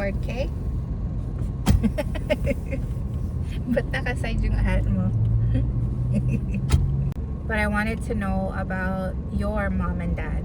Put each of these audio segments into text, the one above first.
record, okay? Ba't nakaside yung hat mo? But I wanted to know about your mom and dad.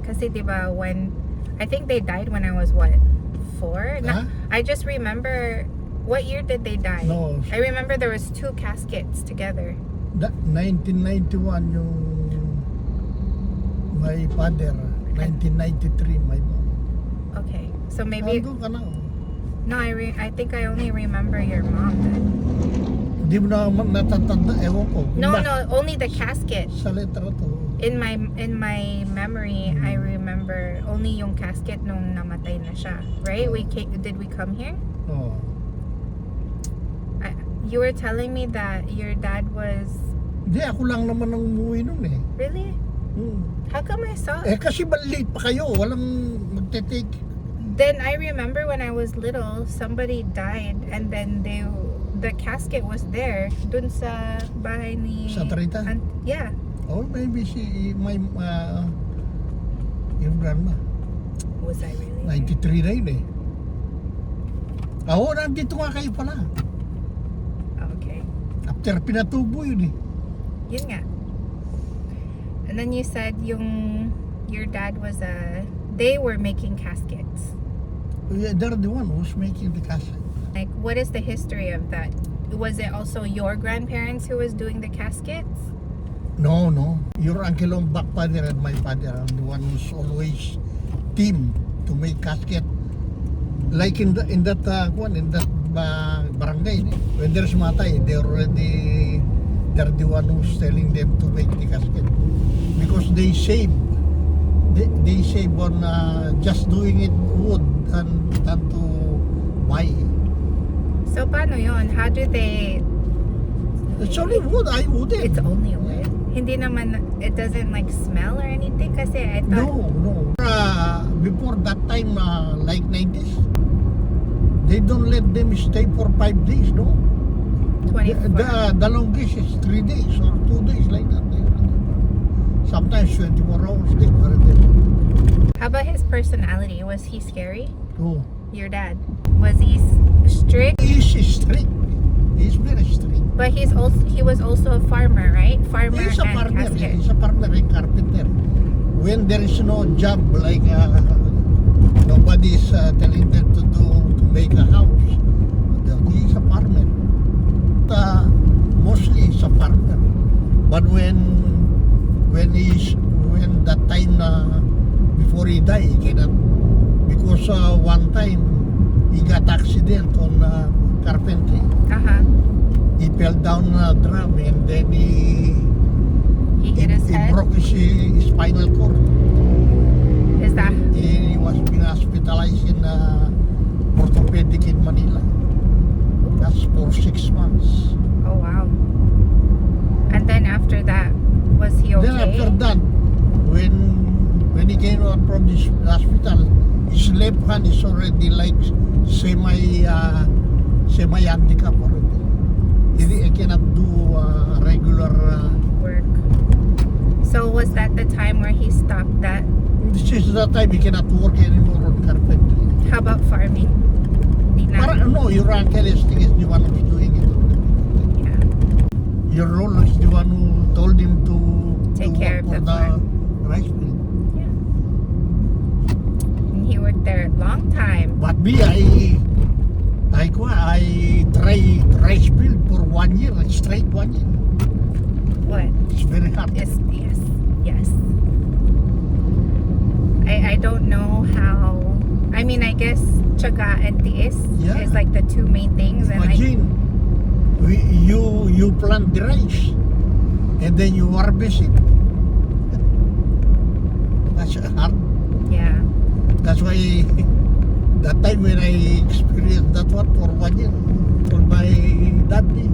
Kasi diba when, I think they died when I was what? 4? Huh? I just remember, what year did they die? No. I remember there was 2 caskets together. 1991 yung my father. 1993 my mom. Okay, so maybe... Ando ka na. No, I think I only remember your mom then. Hindi mo na natatanda. Ewan ko. No, only the casket. Sa letra to. In my memory, I remember only yung casket nung namatay na siya. Right? Did we come here? Oo. You were telling me that your dad was... Hindi, ako lang naman ang umuwi nun eh. Really? How come I saw... Kasi maliit pa kayo. Walang magte-take. Then I remember when I was little, somebody died and then the casket was there dun sa bahay ni... Sa Trita? Yeah. Oh, maybe yung grandma. Was I really? 93 na yun eh. Oo, nandito nga kayo pala. Okay. After pinatubo yun eh. Yun nga. And then you said your dad was they were making caskets. They're the one who's making the casket. Like, what is the history of that? Was it also your grandparents who was doing the caskets? No. Your uncle on back father and my father are the one who's always team to make casket. Like in that barangay. When there's matay, they're the one who's telling them to make the casket because they save on just doing it wood than to buy. So paano yun? How do they... It's only wood. I wouldn't. It's only wood? Hindi naman, it doesn't like smell or anything? Kasi I thought... No. Before that time, like 90s, they don't let them stay for 5 days, no? 24. The longest is 3 days or 2 days like that. Sometimes 24 hours they were there. How about his personality? Was he scary? Oh. Your dad? Was he strict? He's strict. He's very strict. But he was also a farmer, right? Farmer He's a and farmer. casket. He's a farmer and carpenter. When there is no job, like nobody is telling them to make a house, he's a farmer. Mostly he's a farmer. But when that time before he died, he cannot, because one time he got accident on carpentry. He fell down a drum and then he hit his head? broke his spinal cord. Is that... He was being hospitalized in orthopedic in Manila. That's for 6 months. Oh wow. And then after that, was he okay? Then after that, when he came out from this hospital, his left hand is already like semi-handicap already. He cannot do regular work. So was that the time where he stopped that? This is the time he cannot work anymore on carpentry. How about farming? No, your uncle is the one who's doing it. Yeah. Your role is the one who told him to Take care of work the for farm. rice mill. Yeah. And he worked there a long time. But me, I tried rice mill for 1 year, straight 1 year. What? It's very hard. Yes. I don't know how. I mean, I guess tiyaga and tiis is like the 2 main things. And imagine, you plant the rice and then you harvest it. That's hard. Yeah. That's why that time when I experienced that one for 1 year, told my daddy,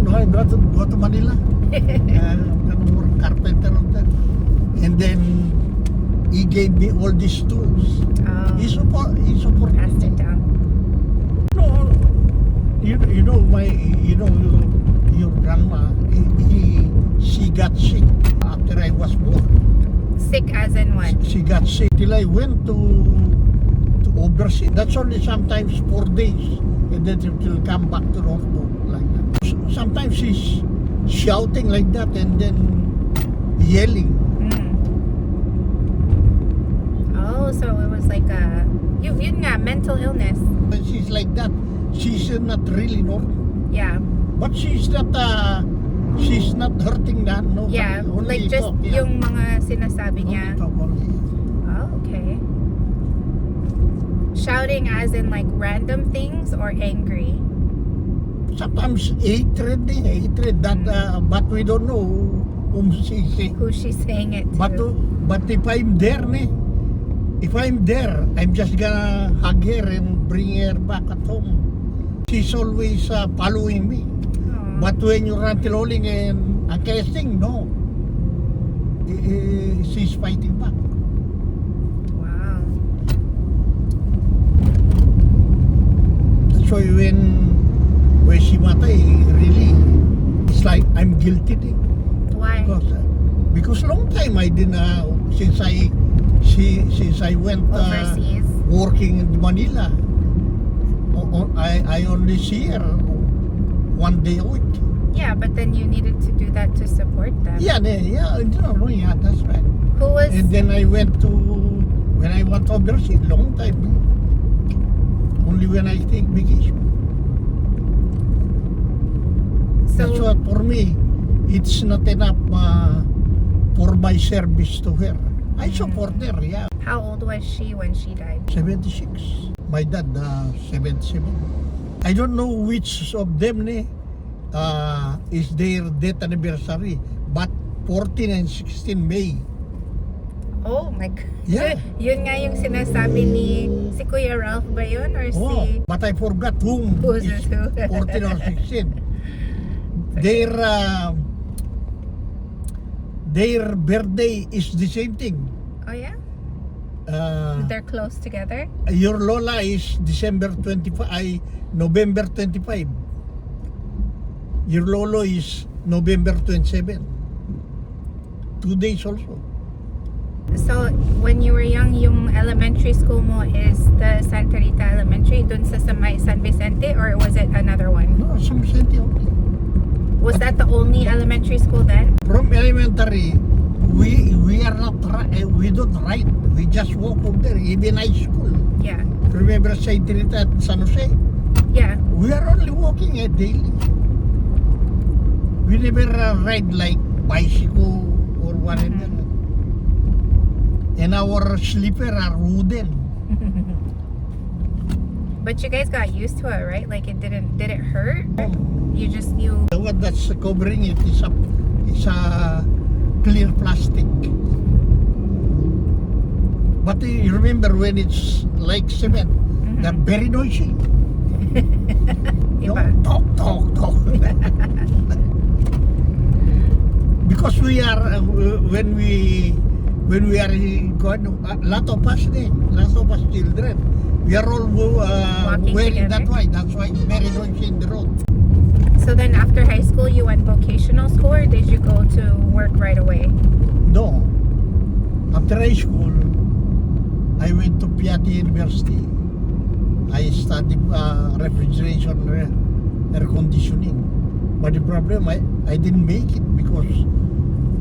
no, I'm going to go to Manila. I'm going to work carpenter on that. And then he gave me all these tools. Oh. He support Passed it down. No, your grandma. She got sick after I was born. Sick as in what? She got sick till I went to overseas. That's only sometimes 4 days, and then it will come back to Norfolk like that. Sometimes she's shouting like that and then yelling. Oh, so it was like a yun nga, mental illness. When she's like that, she's not really normal. Yeah. But she's not hurting that. No, Yeah, only like just talk, yeah. yung mga sinasabi niya. Only talk, only. Oh, okay. Shouting as in like random things or angry? Sometimes hatred, that, but we don't know whom she's Who she's saying it to. But if I'm there, I'm just gonna hug her and bring her back at home. She's always following me. Aw. But when you're rolling and caressing, no. She's fighting back. Wow. So when she matay, really, it's like I'm guilty. Why? Because long time I didn't, since I went Overseas. working in Manila, I only see her 1 day a week. Yeah, but then you needed to do that to support them. Yeah, that's right. Who was And then when I went overseas, long time. Only when I take vacation. That's so what for me, it's not enough for my service to her. I support her, yeah. how old was she when she died? 76. My dad, 77. I don't know which of them is their death anniversary, but 14 and 16 May. Oh my God. Yeah. Yun nga yung sinasabi ni si Kuya Ralph ba yun? Or si... But I forgot whom Who's is who? 14 or 16. Their birthday is the same thing. Oh yeah? Uh, They're close together? Your Lola is November 25. Your Lolo is November 27. 2 days also. So, when you were young, yung elementary school mo is the Santa Rita Elementary dun sa may San Vicente, or was it another one? No, some Vicente only. Was that the only elementary school then? From elementary, we are not we don't ride. We just walk over there. Even high school. Yeah. Remember Saint Rita at San Jose? Yeah. We are only walking daily. We never ride like bicycle or whatever. And our sleeper are wooden. But you guys got used to it, right? Like did it hurt? You The one that's covering it is a clear plastic. But you remember when it's like cement, they're very noisy. Iba. Talk. Because we are when we are going, a lot of us children, we are all wearing that together? way. That's why it's very noisy in the road. So then after high school, you went vocational school, or did you go to work right away? No. After high school, I went to Piatti University. I studied refrigeration, air conditioning. But the problem, I didn't make it because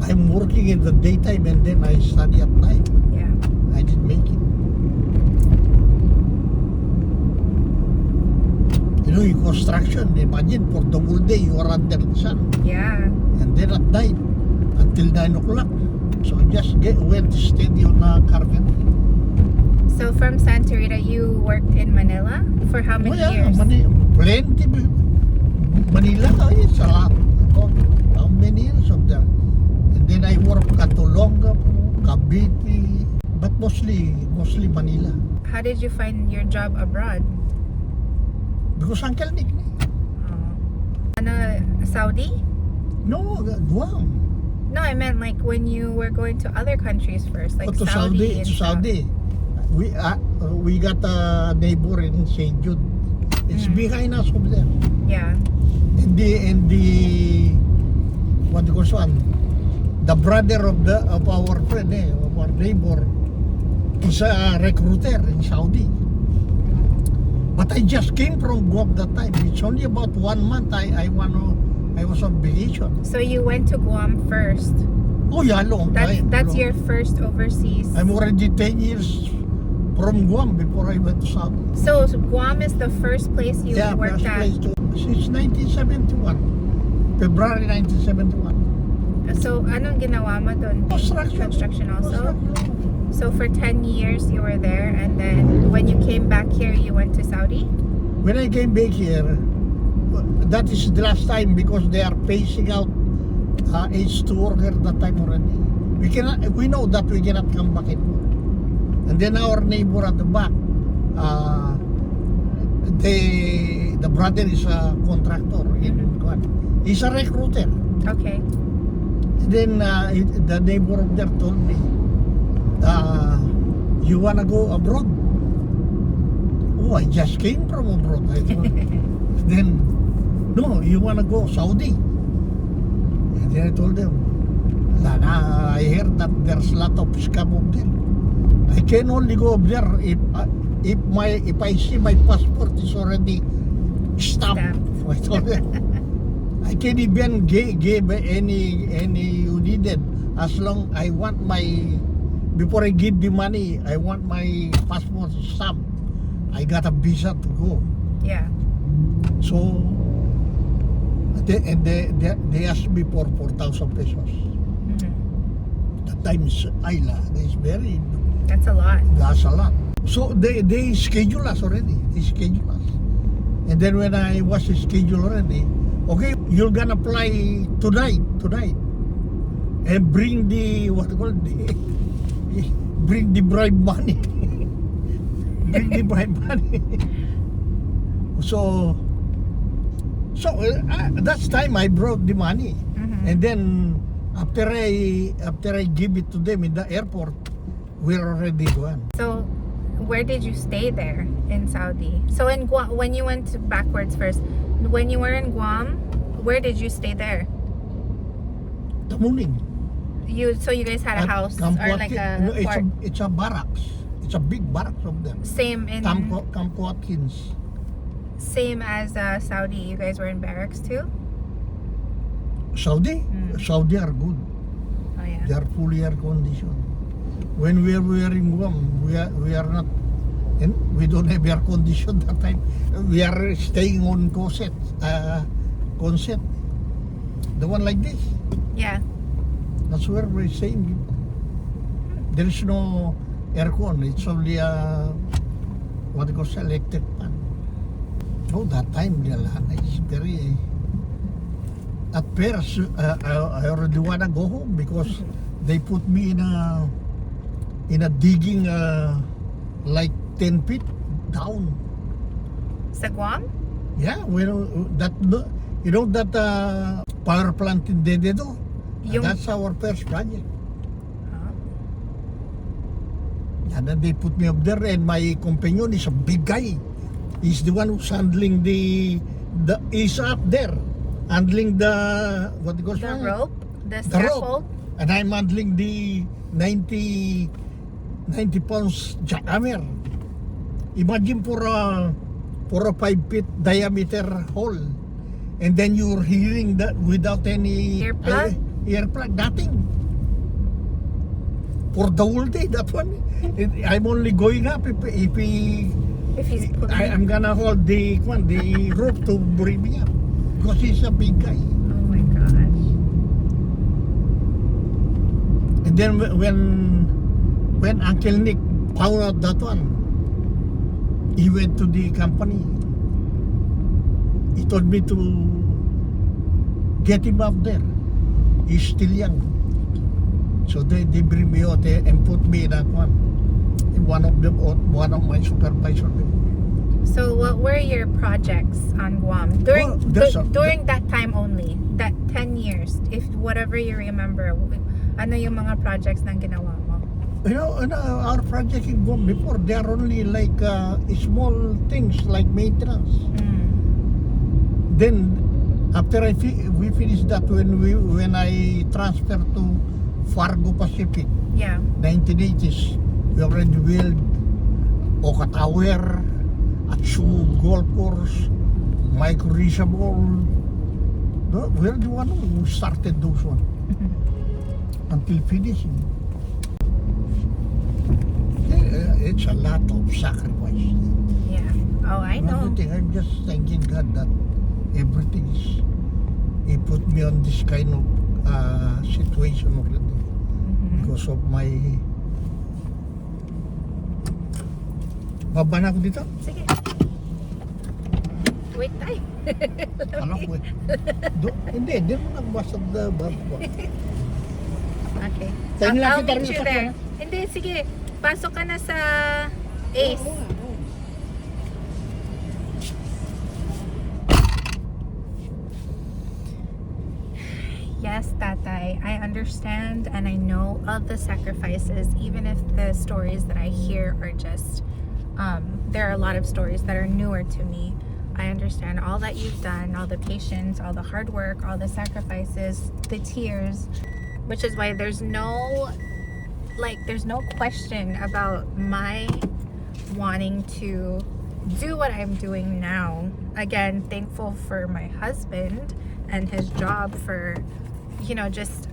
I'm working in the daytime and then I study at night. Yeah. I didn't make it. You know, in construction, imagine for the whole day you are under the sun. Yeah. And then at night, until 9 o'clock. So just went to study on carpentry. So from Santa Rita, you worked in Manila for how many years? Plenty. Manila is a lot. How many years of that? And then I work at Olonga, Cavite, but mostly Manila. How did you find your job abroad? Because Uncle Nick. Saudi? No, Guam. No, I meant like when you were going to other countries first, like To Saudi. and stuff. Saudi. We got a neighbor in St. Jude. It's behind us over there. Yeah. And the what goes on? The brother of our friend, of our neighbor, is a recruiter in Saudi. But I just came from Guam that time. It's only about 1 month. I was on vacation. So you went to Guam first. Oh yeah, long time. That's long. your first overseas. I'm already 10 years from Guam before I went to Saudi. So Guam is the first place you worked first at. place since 1971. February 1971. So anong ginawa mo doon? Construction also. So for 10 years you were there, and then when you came back here, you went to Saudi? When I came back here, that is the last time because they are phasing out H2 worker that time already. We know that we cannot come back anymore. And then our neighbor at the back, the brother is a contractor in Guam. He's a recruiter. Okay. And then the neighbor up there told me, you wanna go abroad? Oh, I just came from abroad. I thought. Then, no, you wanna go Saudi? And then I told them, I heard that there's a lot of scam up there. I can only go up there if I see my passport is already stamped. I told them, I can even give any you needed as long I want my. Before I give the money, I want my passport stamped. I got a visa to go. Yeah. So, they asked me for 4,000 pesos. Mm-hmm. The time is Ayla. It's very. That's a lot. That's a lot. So they schedule us already. They schedule us. And then when I was scheduled already, okay, you're gonna fly tonight, and bring the bring the bribe money. Bring the bribe money. So that's time I brought the money. Mm-hmm. And then after I give it to them in the airport, we're already gone. So where did you stay there in Saudi? So in Guam, when you went backwards first, when you were in Guam, where did you stay there? The morning. So you guys had a house or like a fort? It's a barracks. It's a big barracks of them. Same in Camp Watkins. Same as Saudi. You guys were in barracks too? Saudi? Saudi are good. Oh yeah. They are fully air conditioned. When we were in Guam, we are not, and we don't have air condition that time. We are staying on Concept, the one like this. Yeah. That's where we're staying. There is no aircon. It's only what they call electric fan. Oh, that time, it's very. At first, I already wanna go home because they put me in a digging like 10 feet down. Sa Guam? Yeah, well, that power plant in Dededo. That's our first project. And then they put me up there, and my companion is a big guy. He's the one who's handling he's up there, handling the rope? The The scaffold? rope. And I'm handling the 90 pounds jackhammer. Imagine for a 5 feet diameter hole, and then you're hearing that without any Earplug? Earplug, nothing. For the whole day, that one. I'm only going up if he's pulling. I'm gonna hold the rope to bring me up because he's a big guy. Oh my gosh. And then when Uncle Nick found out that one, he went to the company. He told me to get him up there. He's still young. So they bring me out and put me in that one. One of my supervisors. So what were your projects on Guam during that time only? That 10 years, if whatever you remember, ano yung mga projects na ginawa mo? Our project in Guam before, they are only like small things like maintenance. Then after we finished that, when I transferred to Fargo Pacific, 1980s, we already built Oka Tower, at Sumo Golf Course, Mike Rishabol. No, we're the one who started those one until finishing. It's a lot of sacrifice. Yeah. Oh, I know. Another thing, I'm just thanking God that everything is, He put me on this kind of situation already because of my. Baba na ako dito? Sige. Wait tayo. Alam ko eh. Hindi mo nagbasag na bag ko. Okay. Tayo lang I'll kita meet rin you sa there. Hindi, sige. Pasok ka na sa Ace. Yes, Tatay, I understand and I know of the sacrifices, even if the stories that I hear are just, there are a lot of stories that are newer to me. I understand all that you've done, all the patience, all the hard work, all the sacrifices, the tears, which is why there's no question about my wanting to do what I'm doing now. Again, thankful for my husband and his job for, just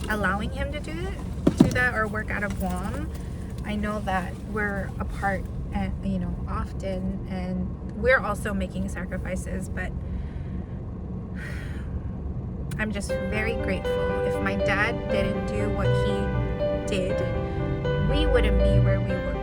allowing him to do that or work out of Guam. I know that we're apart and often, and we're also making sacrifices, but I'm just very grateful. If my dad didn't do what he did, we wouldn't be where we were